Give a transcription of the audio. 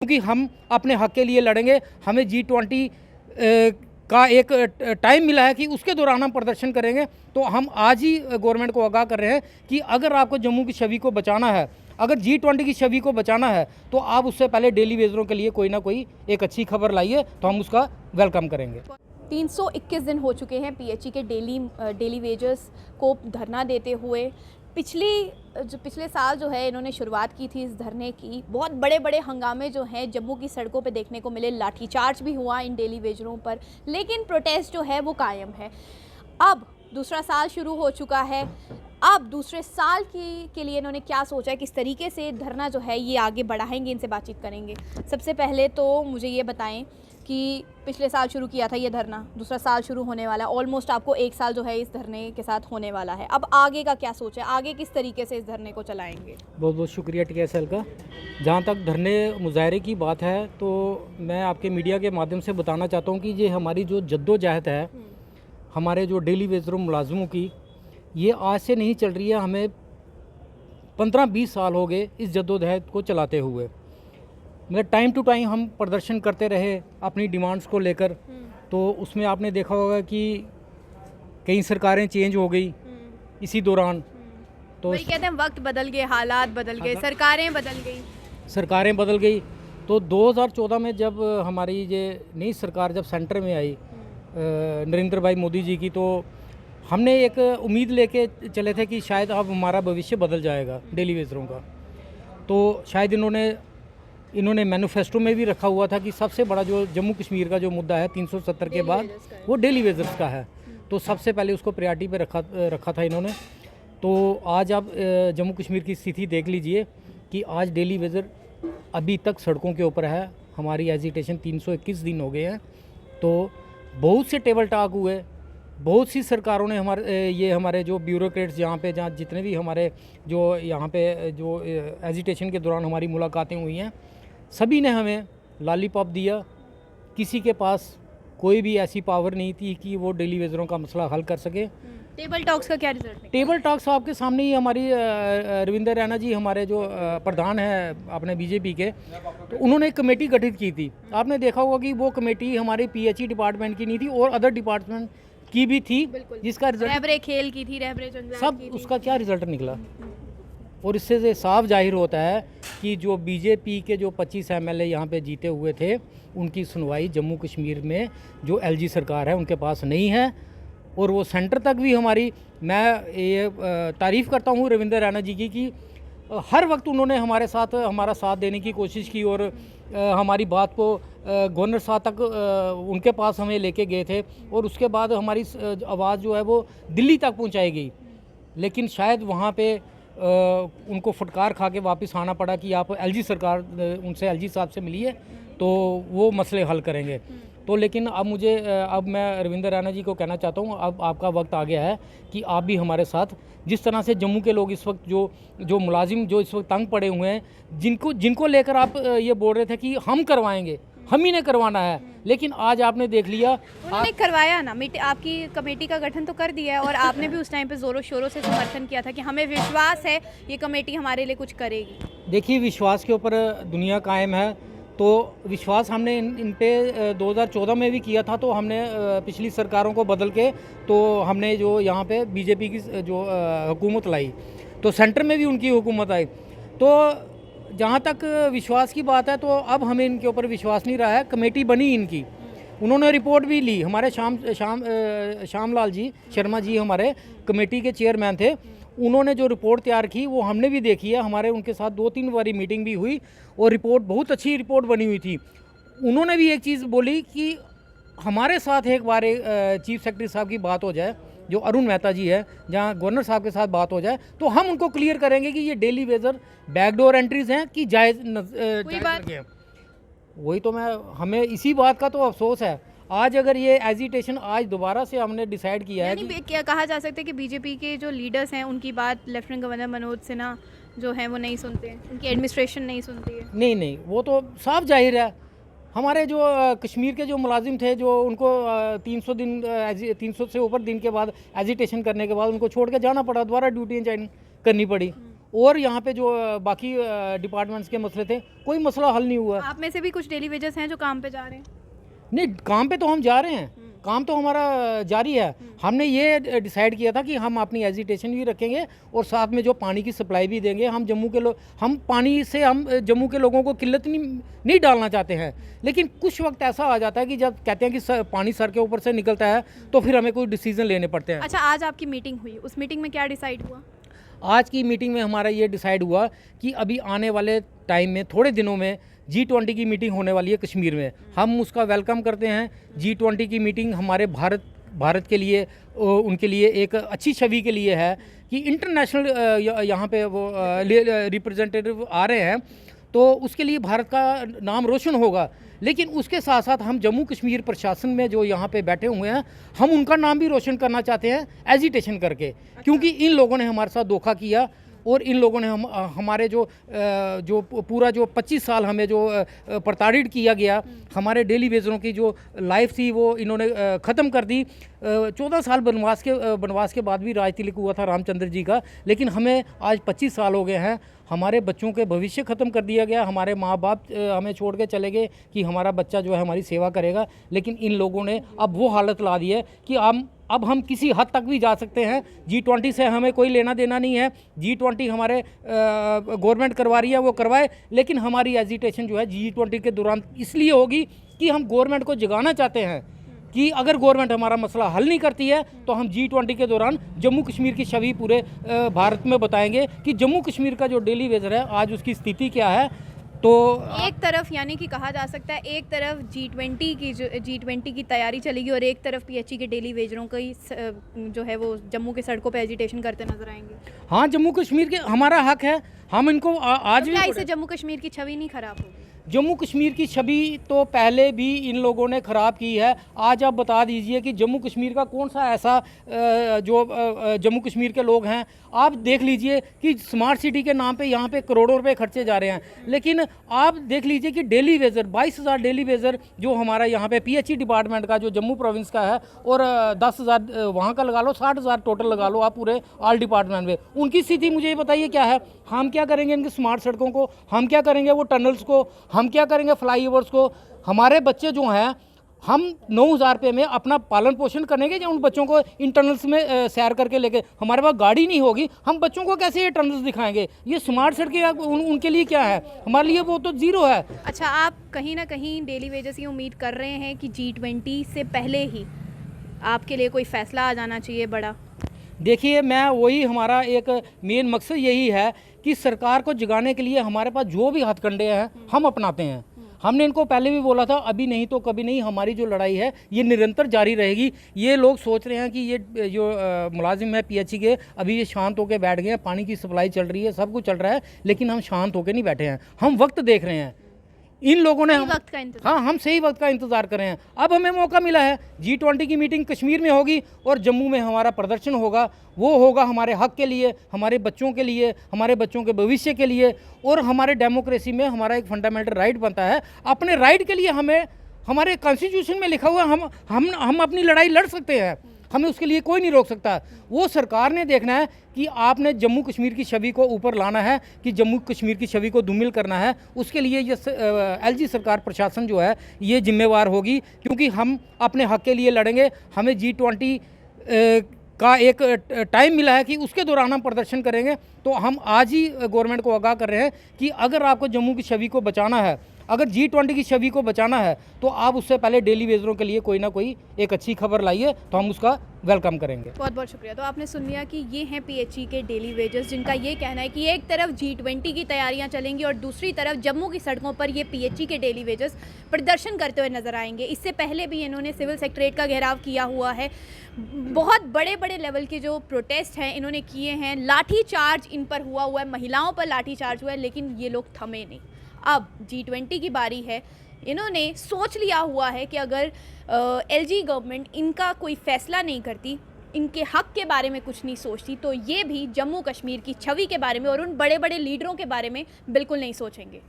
क्योंकि हम अपने हक के लिए लड़ेंगे। हमें G20 का एक टाइम मिला है कि उसके दौरान हम प्रदर्शन करेंगे। तो हम आज ही गवर्नमेंट को आगाह कर रहे हैं कि अगर आपको जम्मू की छवि को बचाना है, अगर G20 की छवि को बचाना है, तो आप उससे पहले डेली वेजरों के लिए कोई ना कोई एक अच्छी खबर लाइए, तो हम उसका वेलकम करेंगे। 321 दिन हो चुके हैं पीएचई के डेली वेजर्स को धरना देते हुए। पिछले साल जो है इन्होंने शुरुआत की थी इस धरने की। बहुत बड़े बड़े हंगामे जो हैं जम्मू की सड़कों पे देखने को मिले, लाठीचार्ज भी हुआ इन डेली वेजरों पर, लेकिन प्रोटेस्ट जो है वो कायम है। अब दूसरा साल शुरू हो चुका है। अब दूसरे साल के लिए इन्होंने क्या सोचा है, किस तरीके से धरना जो है ये आगे बढ़ाएंगे, इनसे बातचीत करेंगे। सबसे पहले तो मुझे ये बताएं कि पिछले साल शुरू किया था ये धरना, दूसरा साल शुरू होने वाला है, ऑलमोस्ट आपको एक साल जो है इस धरने के साथ होने वाला है। अब आगे का क्या सोचा है, आगे किस तरीके से इस धरने को चलाएंगे? बहुत बहुत शुक्रिया TSL का। जहाँ तक धरने मुजाहरे की बात है, तो मैं आपके मीडिया के माध्यम से बताना चाहता हूँ कि ये हमारी जो जद्दोजहद है, हमारे जो डेली वेजरों मुलाजमों की, ये आज से नहीं चल रही है। हमें 15-20 साल हो गए इस जद्दोजहद को चलाते हुए। मतलब टाइम टू टाइम हम प्रदर्शन करते रहे अपनी डिमांड्स को लेकर। तो उसमें आपने देखा होगा कि कई सरकारें चेंज हो गई इसी दौरान। तो वही कहते हैं वक्त बदल गए, हालात बदल गए, सरकारें बदल गई। तो 2014 में जब हमारी ये नई सरकार जब सेंटर में आई नरेंद्र भाई मोदी जी की, तो हमने एक उम्मीद लेके चले थे कि शायद अब हमारा भविष्य बदल जाएगा डेली वेजरों का। तो शायद इन्होंने मैनिफेस्टो में भी रखा हुआ था कि सबसे बड़ा जो जम्मू कश्मीर का जो मुद्दा है 370 के बाद, वो डेली वेजर्स का है। तो सबसे पहले उसको प्रायोरिटी पे रखा था इन्होंने। तो आज आप जम्मू कश्मीर की स्थिति देख लीजिए कि आज डेली वेजर अभी तक सड़कों के ऊपर है। हमारी एजिटेशन 321 दिन हो गए हैं। तो बहुत से टेबल टॉक हुए, बहुत सी सरकारों ने हमारे जो ब्यूरोक्रेट्स जहाँ जितने भी हमारे जो यहाँ पे जो एजिटेशन के दौरान हमारी मुलाकातें हुई हैं, सभी ने हमें लॉलीपॉप दिया। किसी के पास कोई भी ऐसी पावर नहीं थी कि वो डेली वेजरों का मसला हल कर सके। टेबल टॉक्स का क्या रिजल्ट है? टेबल टॉक्स आपके सामने ही हमारी रविंदर रैना जी, हमारे जो प्रधान हैं अपने BJP के, तो उन्होंने एक कमेटी गठित की थी। आपने देखा होगा कि वो कमेटी हमारे PHE डिपार्टमेंट की नहीं थी और अदर डिपार्टमेंट की भी थी, जिसका रिजल्ट रहबरे खेल की थी, रहबरे जंगलात सब की थी। उसका क्या रिजल्ट निकला। और इससे से साफ जाहिर होता है कि जो BJP के जो 25 MLA यहाँ पे जीते हुए थे, उनकी सुनवाई जम्मू कश्मीर में जो LG सरकार है उनके पास नहीं है। और वो सेंटर तक भी मैं ये तारीफ़ करता हूँ रविंदर रैना जी की कि हर वक्त उन्होंने हमारा साथ देने की कोशिश की और हमारी बात को गवर्नर साहब तक उनके पास हमें लेके गए थे। और उसके बाद हमारी आवाज़ जो है वो दिल्ली तक पहुँचाई गई। लेकिन शायद वहाँ पे उनको फटकार खा के वापस आना पड़ा कि आप LG सरकार उनसे LG साहब से मिलिए तो वो मसले हल करेंगे। तो लेकिन अब मैं रविंदर रैना जी को कहना चाहता हूँ, अब आपका वक्त आ गया है कि आप भी हमारे साथ, जिस तरह से जम्मू के लोग इस वक्त जो मुलाजिम जो इस वक्त तंग पड़े हुए हैं, जिनको लेकर आप ये बोल रहे थे कि हम करवाएंगे, हम ही ने करवाना है, लेकिन आज आपने देख लिया उन्होंने करवाया ना। आपकी कमेटी का गठन तो कर दिया है और आपने भी उस टाइम पे जोरों शोरों से समर्थन किया था कि हमें विश्वास है ये कमेटी हमारे लिए कुछ करेगी। देखिए, विश्वास के ऊपर दुनिया कायम है। तो विश्वास हमने इन पे 2014 में भी किया था। तो हमने पिछली सरकारों को बदल के तो हमने जो यहाँ पे BJP की जो हुकूमत लाई, तो सेंटर में भी उनकी हुकूमत आई। तो जहाँ तक विश्वास की बात है, तो अब हमें इनके ऊपर विश्वास नहीं रहा है। कमेटी बनी इनकी, उन्होंने रिपोर्ट भी ली। हमारे श्याम लाल जी शर्मा जी हमारे कमेटी के चेयरमैन थे। उन्होंने जो रिपोर्ट तैयार की वो हमने भी देखी है। हमारे उनके साथ 2-3 बारी मीटिंग भी हुई और रिपोर्ट बहुत अच्छी रिपोर्ट बनी हुई थी। उन्होंने भी एक चीज़ बोली कि हमारे साथ एक बार चीफ सेक्रेटरी साहब की बात हो जाए, जो अरुण मेहता जी है, जहाँ गवर्नर साहब के साथ बात हो जाए, तो हम उनको क्लियर करेंगे कि ये डेली वेजर बैकडोर एंट्रीज हैं कि जायज़ हैं। वही तो हमें इसी बात का तो अफसोस है। आज अगर ये एजिटेशन आज दोबारा से हमने डिसाइड किया है कि क्या कहा जा सकता है कि BJP के जो लीडर्स हैं उनकी बात लेफ्टिनेंट गवर्नर मनोज सिन्हा जो हैं वो नहीं सुनते हैं, उनकी एडमिनिस्ट्रेशन नहीं सुनती है? नहीं, वो तो साफ जाहिर है। हमारे जो कश्मीर के जो मुलाजिम थे, जो उनको 300 से ऊपर दिन के बाद एजिटेशन करने के बाद उनको छोड़ के जाना पड़ा, दोबारा ड्यूटी ज्वाइन करनी पड़ी। और यहाँ पे जो बाकी डिपार्टमेंट्स के मसले थे, कोई मसला हल नहीं हुआ। आप में से भी कुछ डेली वेजेस हैं जो काम पे जा रहे हैं? नहीं, काम पे तो हम जा रहे हैं, काम तो हमारा जारी है। हमने ये डिसाइड किया था कि हम अपनी एजिटेशन भी रखेंगे और साथ में जो पानी की सप्लाई भी देंगे। हम हम पानी से हम जम्मू के लोगों को किल्लत नहीं डालना चाहते हैं, लेकिन कुछ वक्त ऐसा आ जाता है कि जब कहते हैं कि पानी सर के ऊपर से निकलता है तो फिर हमें कोई डिसीजन लेने पड़ते हैं। अच्छा, आज आपकी मीटिंग हुई, उस मीटिंग में क्या डिसाइड हुआ? आज की मीटिंग में हमारा ये डिसाइड हुआ कि अभी आने वाले टाइम में, थोड़े दिनों में G20 की मीटिंग होने वाली है कश्मीर में। हम उसका वेलकम करते हैं। G20 की मीटिंग हमारे भारत के लिए, उनके लिए एक अच्छी छवि के लिए है कि इंटरनेशनल यहाँ पे वो रिप्रेजेंटेटिव आ रहे हैं, तो उसके लिए भारत का नाम रोशन होगा। लेकिन उसके साथ साथ हम जम्मू कश्मीर प्रशासन में जो यहाँ पे बैठे हुए हैं, हम उनका नाम भी रोशन करना चाहते हैं एजिटेशन करके, क्योंकि इन लोगों ने हमारे साथ धोखा किया और इन लोगों ने हमारे जो पूरा जो 25 साल हमें जो प्रताड़ित किया गया, हमारे डेली वेजरों की जो लाइफ थी वो इन्होंने ख़त्म कर दी। 14 साल बनवास के बाद भी राज तिलक हुआ था रामचंद्र जी का, लेकिन हमें आज 25 साल हो गए हैं। हमारे बच्चों के भविष्य ख़त्म कर दिया गया। हमारे माँ बाप हमें छोड़ के चले गए कि हमारा बच्चा जो है हमारी सेवा करेगा, लेकिन इन लोगों ने अब वो हालत ला दी है कि अब हम किसी हद तक भी जा सकते हैं। G20 से हमें कोई लेना देना नहीं है। G20 हमारे गवर्नमेंट करवा रही है, वो करवाए, लेकिन हमारी एजिटेशन जो है G20 के दौरान इसलिए होगी कि हम गवर्नमेंट को जगाना चाहते हैं कि अगर गवर्नमेंट हमारा मसला हल नहीं करती है तो हम G20 के दौरान जम्मू कश्मीर की छवि पूरे भारत में बताएंगे कि जम्मू कश्मीर का जो डेली वेजर है आज उसकी स्थिति क्या है। तो एक तरफ यानी कि कहा जा सकता है, एक तरफ G20 की तैयारी चलेगी और एक तरफ PHE के डेली वेजरों की जो है वो जम्मू के सड़कों पे एजिटेशन करते नजर आएंगे। हाँ, जम्मू कश्मीर के हमारा हक है, हम इनको आज तो क्या इससे जम्मू कश्मीर की छवि नहीं खराब होगी? जम्मू कश्मीर की छवि तो पहले भी इन लोगों ने ख़राब की है। आज आप बता दीजिए कि जम्मू कश्मीर का कौन सा ऐसा जो जम्मू कश्मीर के लोग हैं, आप देख लीजिए कि स्मार्ट सिटी के नाम पे यहाँ पे करोड़ों रुपए खर्चे जा रहे हैं, लेकिन आप देख लीजिए कि डेली वेजर 22,000 डेली वेजर जो हमारा यहाँ पे PHE डिपार्टमेंट का जो जम्मू प्रोविंस का है और 10,000 वहाँ का लगा लो, 60,000 टोटल लगा लो आप पूरे ऑल डिपार्टमेंट में, उनकी स्थिति मुझे ये बताइए क्या है। हम क्या करेंगे इनकी स्मार्ट सड़कों को, हम क्या करेंगे वो टनल्स को, हम क्या करेंगे फ्लाईओवर्स को। हमारे बच्चे जो हैं, हम 9,000 रुपये में अपना पालन पोषण करेंगे या उन बच्चों को इन टनल्स में सैर करके लेके, हमारे पास गाड़ी नहीं होगी, हम बच्चों को कैसे ये टनल्स दिखाएंगे? ये स्मार्ट सड़कें उनके लिए क्या है, हमारे लिए वो तो ज़ीरो है। अच्छा, आप कहीं ना कहीं डेली वेजेस की उम्मीद कर रहे हैं कि G20 से पहले ही आपके लिए कोई फैसला आ जाना चाहिए बड़ा? देखिए, मैं वही, हमारा एक मेन मकसद यही है कि सरकार को जगाने के लिए हमारे पास जो भी हथकंडे हैं हम अपनाते हैं। हमने इनको पहले भी बोला था, अभी नहीं तो कभी नहीं, हमारी जो लड़ाई है ये निरंतर जारी रहेगी। ये लोग सोच रहे हैं कि ये जो मुलाजिम है PHE के, अभी ये शांत होकर बैठ गए हैं, पानी की सप्लाई चल रही है, सब कुछ चल रहा है, लेकिन हम शांत होकर नहीं बैठे हैं, हम वक्त देख रहे हैं। इन लोगों ने वक्त का इंतजार, हाँ, हम सही वक्त का इंतज़ार कर रहे हैं। अब हमें मौका मिला है, G20 की मीटिंग कश्मीर में होगी और जम्मू में हमारा प्रदर्शन होगा। वो होगा हमारे हक के लिए, हमारे बच्चों के लिए, हमारे बच्चों के भविष्य के लिए, और हमारे डेमोक्रेसी में हमारा एक फंडामेंटल राइट बनता है। अपने राइट के लिए हमें, हमारे कॉन्स्टिट्यूशन में लिखा हुआ, हम अपनी लड़ाई लड़ सकते हैं, हमें उसके लिए कोई नहीं रोक सकता। वो सरकार ने देखना है कि आपने जम्मू कश्मीर की छवि को ऊपर लाना है, कि जम्मू कश्मीर की छवि को धूमिल करना है, उसके लिए ये LG सरकार प्रशासन जो है ये जिम्मेवार होगी, क्योंकि हम अपने हक के लिए लड़ेंगे। हमें G20 का एक टाइम मिला है कि उसके दौरान हम प्रदर्शन करेंगे। तो हम आज ही गवर्नमेंट को आगाह कर रहे हैं कि अगर आपको जम्मू की छवि को बचाना है, अगर G20 की छवि को बचाना है, तो आप उससे पहले डेली वेजरों के लिए कोई ना कोई एक अच्छी खबर लाइए, तो हम उसका वेलकम करेंगे। बहुत बहुत शुक्रिया। तो आपने सुन लिया कि ये हैं PHE के डेली वेजर्स, जिनका ये कहना है कि एक तरफ G20 की तैयारियां चलेंगी और दूसरी तरफ जम्मू की सड़कों पर ये PHE के डेली वेजर्स प्रदर्शन करते हुए नजर आएंगे। इससे पहले भी इन्होंने सिविल सेक्रेटरीट का घेराव किया हुआ है, बहुत बड़े बड़े लेवल के जो प्रोटेस्ट हैं इन्होंने किए हैं, लाठी चार्ज इन पर हुआ है, महिलाओं पर लाठी चार्ज हुआ है, लेकिन ये लोग थमे नहीं। अब G20 की बारी है, इन्होंने सोच लिया हुआ है कि अगर LG गवर्नमेंट इनका कोई फैसला नहीं करती, इनके हक के बारे में कुछ नहीं सोचती, तो ये भी जम्मू कश्मीर की छवि के बारे में और उन बड़े बड़े लीडरों के बारे में बिल्कुल नहीं सोचेंगे।